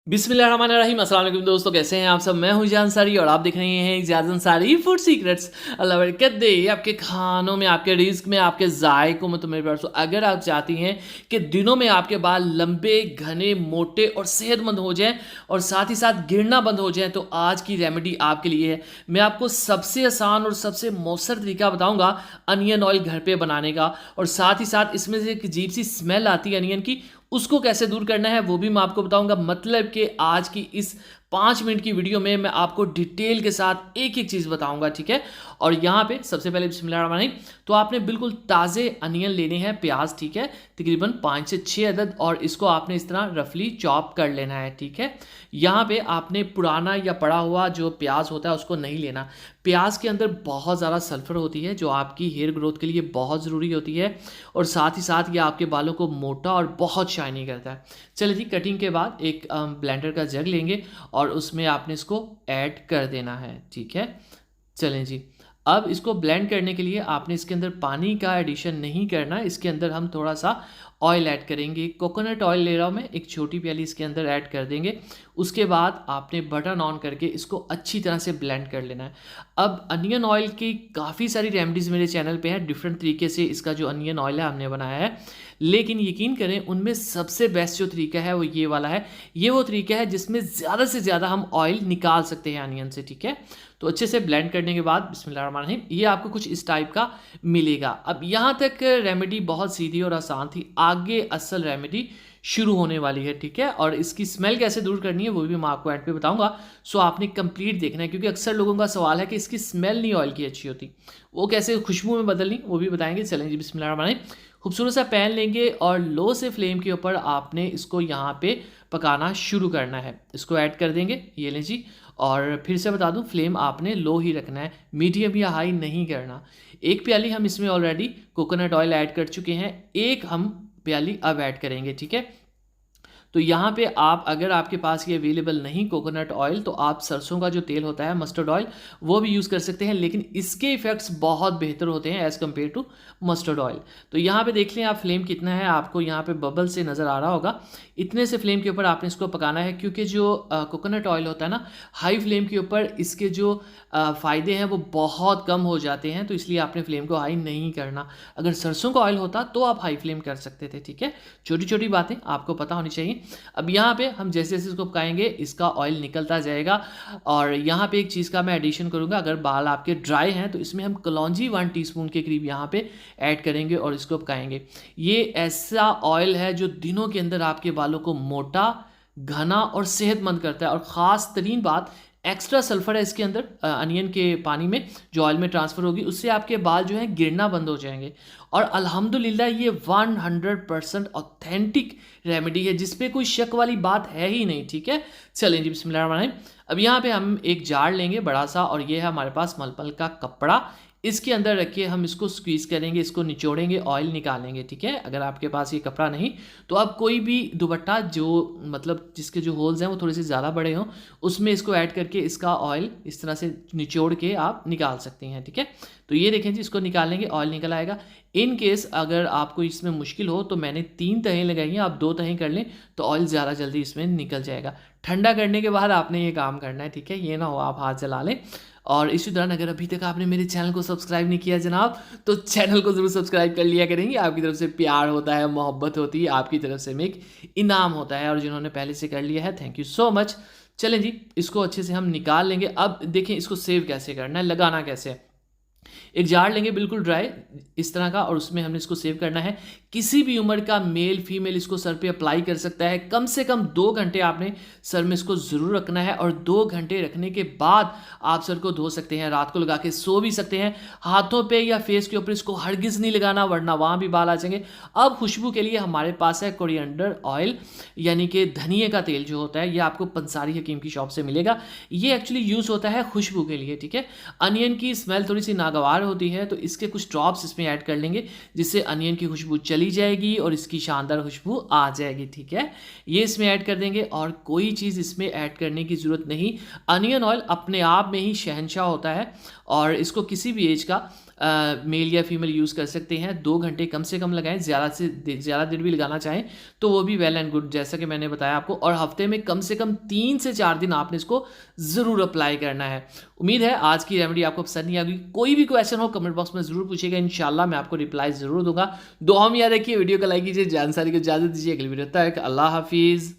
बिस्मिल्लाहिर्रहमानिर्रहीम। अस्सलाम वालेकुम दोस्तों, कैसे हैं आप सब। मैं हूं जान अंसारी और आप देख रहे हैं इजाज़ अंसारी फूड सीक्रेट्स। अल्लाह बरकत दे आपके खानों में, आपके रिस्क में, आपके जायकों में। तो मेरे पास अगर आप चाहती हैं कि दिनों में आपके बाल लंबे, घने, मोटे और सेहतमंद हो जाएं और साथ ही साथ गिरना बंद हो जाएं, तो आज की रेमेडी आपके लिए है। मैं आपको सबसे आसान और सबसे मौसर तरीका बताऊंगा अनियन ऑयल घर पे बनाने का, और साथ ही साथ इसमें से एक अजीब सी स्मेल आती है अनियन की, उसको कैसे दूर करना है वो भी मैं आपको बताऊंगा। मतलब कि आज की इस 5 मिनट की वीडियो में मैं आपको डिटेल के साथ एक एक चीज़ बताऊंगा, ठीक है। और यहाँ पे सबसे पहले बिस्मिल्लाहिर्रहमानिर्रहीम, तो आपने बिल्कुल ताज़े अनियन लेने हैं, प्याज, ठीक है, तकरीबन 5 से 6 अदद, और इसको आपने इस तरह रफली चॉप कर लेना है, ठीक है। यहाँ पे आपने पुराना या पड़ा हुआ जो प्याज होता है उसको नहीं लेना। प्याज के अंदर बहुत ज़्यादा सल्फर होती है जो आपकी हेयर ग्रोथ के लिए बहुत ज़रूरी होती है, और साथ ही साथ ये आपके बालों को मोटा और बहुत शाइनी करता है। चलिए जी, कटिंग के बाद एक ब्लेंडर का जग लेंगे और उसमें आपने इसको ऐड कर देना है, ठीक है। चलें जी, अब इसको ब्लेंड करने के लिए आपने इसके अंदर पानी का एडिशन नहीं करना। इसके अंदर हम थोड़ा सा ऑयल ऐड करेंगे। कोकोनट ऑयल ले रहा हूँ मैं, एक छोटी प्याली इसके अंदर ऐड कर देंगे। उसके बाद आपने बटन ऑन करके इसको अच्छी तरह से ब्लेंड कर लेना है। अब अनियन ऑयल की काफ़ी सारी रेमेडीज़ मेरे चैनल पे हैं, डिफरेंट तरीके से इसका जो अनियन ऑयल है हमने बनाया है, लेकिन यकीन करें उनमें सबसे बेस्ट जो तरीका है वो ये वाला है। ये वो तरीका है जिसमें ज़्यादा से ज़्यादा हम ऑयल निकाल सकते हैं अनियन से, ठीक है। तो अच्छे से ब्लेंड करने के बाद बिस्मिल्लाहिर्रहमानिर्रहीम, ये आपको कुछ इस टाइप का मिलेगा। अब यहाँ तक रेमेडी बहुत सीधी और आसान थी, आगे असल रेमेडी शुरू होने वाली है, ठीक है। और इसकी स्मेल कैसे दूर करनी है वो भी मैं आपको एंड पे बताऊंगा। सो आपने कंप्लीट देखना है, क्योंकि अक्सर लोगों का सवाल है कि इसकी स्मेल नहीं ऑयल की अच्छी होती, वो कैसे खुशबू में बदलनी वो भी बताएंगे। चलें जी, बिस्मिल्लाहिर्रहमानिर्रहीम। खूबसूरत सा पैन लेंगे और लो से फ्लेम के ऊपर आपने इसको यहाँ पे पकाना शुरू करना है। इसको ऐड कर देंगे, ये लें जी। और फिर से बता दूं, फ्लेम आपने लो ही रखना है, मीडियम या हाई नहीं करना। एक प्याली हम इसमें ऑलरेडी कोकोनट ऑयल ऐड कर चुके हैं, एक हम प्याली अब ऐड करेंगे, ठीक है। तो यहाँ पे आप, अगर आपके पास ये अवेलेबल नहीं कोकोनट ऑयल, तो आप सरसों का जो तेल होता है, मस्टर्ड ऑयल, वो भी यूज़ कर सकते हैं, लेकिन इसके इफ़ेक्ट्स बहुत बेहतर होते हैं as compare to mustard oil. तो यहाँ पे देख लें आप फ्लेम कितना है, आपको यहाँ पे बबल से नज़र आ रहा होगा। इतने से फ्लेम के ऊपर आपने इसको पकाना है, क्योंकि जो कोकोनट ऑयल होता है ना, हाई फ्लेम के ऊपर इसके जो फ़ायदे हैं वो बहुत कम हो जाते हैं, तो इसलिए आपने फ्लेम को हाई नहीं करना। अगर सरसों का ऑयल होता तो आप हाई फ्लेम कर सकते थे, ठीक है। छोटी छोटी बातें आपको पता होनी चाहिए। अब यहाँ पे हम जैसे जैसे इसको पकाएंगे इसका ऑयल निकलता जाएगा। और यहाँ पे एक चीज़ का मैं एडिशन करूँगा, अगर बाल आपके ड्राई हैं तो इसमें हम कलौंजी 1 टीस्पून के करीब यहाँ पे ऐड करेंगे और इसको पकाएंगे। ये ऐसा ऑयल है जो दिनों के अंदर आपके बालों को मोटा, घना और सेहतमंद करता है। और ख़ास तरीन बात, एक्स्ट्रा सल्फर है इसके अंदर, अनियन के पानी में जो ऑयल में ट्रांसफ़र होगी, उससे आपके बाल जो हैं गिरना बंद हो जाएंगे। और अल्हम्दुलिल्लाह ये 100% ऑथेंटिक रेमेडी है, जिस पे कोई शक वाली बात है ही नहीं, ठीक है। चलें जी, बिस्मिल्लाहिर्रहमानिर्रहीम। अब यहाँ पे हम एक जार लेंगे बड़ा सा, और ये है हमारे पास मलमल का कपड़ा। इसके अंदर रखिए, हम इसको स्क्वीज़ करेंगे, इसको निचोड़ेंगे, ऑयल निकालेंगे, ठीक है। अगर आपके पास ये कपड़ा नहीं तो आप कोई भी दुपट्टा जो, मतलब जिसके जो होल्स हैं वो थोड़े से ज़्यादा बड़े हों, उसमें इसको ऐड करके इसका ऑयल इस तरह से निचोड़ के आप निकाल सकते हैं, ठीक है। तो ये देखें जी, इसको निकालेंगे, ऑयल निकल आएगा। इन केस अगर आपको इसमें मुश्किल हो तो मैंने 3 तहें लगाई हैं, आप 2 तहें कर लें तो ऑयल ज़्यादा जल्दी इसमें निकल जाएगा। ठंडा करने के बाद आपने ये काम करना है, ठीक है। ये ना हो आप हाथ जला लें। और इसी दौरान अगर अभी तक आपने मेरे चैनल को सब्सक्राइब नहीं किया जनाब, तो चैनल को ज़रूर सब्सक्राइब कर लिया करेंगे। आपकी तरफ से प्यार होता है, मोहब्बत होती है, आपकी तरफ से में एक इनाम होता है, और जिन्होंने पहले से कर लिया है, थैंक यू सो मच। चलें जी, इसको अच्छे से हम निकाल लेंगे। अब देखें इसको सेव कैसे करना है, लगाना कैसे है। एक जार लेंगे बिल्कुल ड्राई इस तरह का, और उसमें हमने इसको सेव करना है। किसी भी उम्र का मेल फीमेल इसको सर पे अप्लाई कर सकता है। कम से कम 2 घंटे आपने सर में इसको ज़रूर रखना है, और 2 घंटे रखने के बाद आप सर को धो सकते हैं, रात को लगा के सो भी सकते हैं। हाथों पे या फेस के ऊपर इसको हरगिज़ नहीं लगाना, वरना वहाँ भी बाल आ जाएंगे। अब खुशबू के लिए हमारे पास है कोरिएंडर ऑयल, यानी कि धनिए का तेल जो होता है, ये आपको पंसारी हकीम की शॉप से मिलेगा। ये एक्चुअली यूज़ होता है खुशबू के लिए, ठीक है। अनियन की स्मेल थोड़ी सी नागवार होती है, तो इसके कुछ ड्रॉप्स इसमें ऐड कर लेंगे, जिससे अनियन की खुशबू चली जाएगी और इसकी शानदार खुशबू आ जाएगी, ठीक है। ये इसमें ऐड कर देंगे, और कोई चीज़ इसमें ऐड करने की ज़रूरत नहीं। अनियन ऑयल अपने आप में ही शहंशाह होता है, और इसको किसी भी एज का मेल या फीमेल यूज़ कर सकते हैं। 2 घंटे कम से कम लगाएं, ज़्यादा से ज़्यादा देर भी लगाना चाहें तो वो भी वेल एंड गुड, जैसा कि मैंने बताया आपको। और हफ्ते में कम से कम 3 से 4 दिन आपने इसको ज़रूर अप्लाई करना है। उम्मीद है आज की रेमेडी आपको पसंद नहीं आएगी। कोई भी क्वेश्चन हो कमेंट बॉक्स में ज़रूर पूछिएगा, इंशाल्लाह मैं आपको रिप्लाई ज़रूर दूंगा। दुआ में याद रखिए, वीडियो को लाइक कीजिए, जानकारी को इजाज़त दीजिए। अगली वीडियो तक अल्लाह हाफिज़।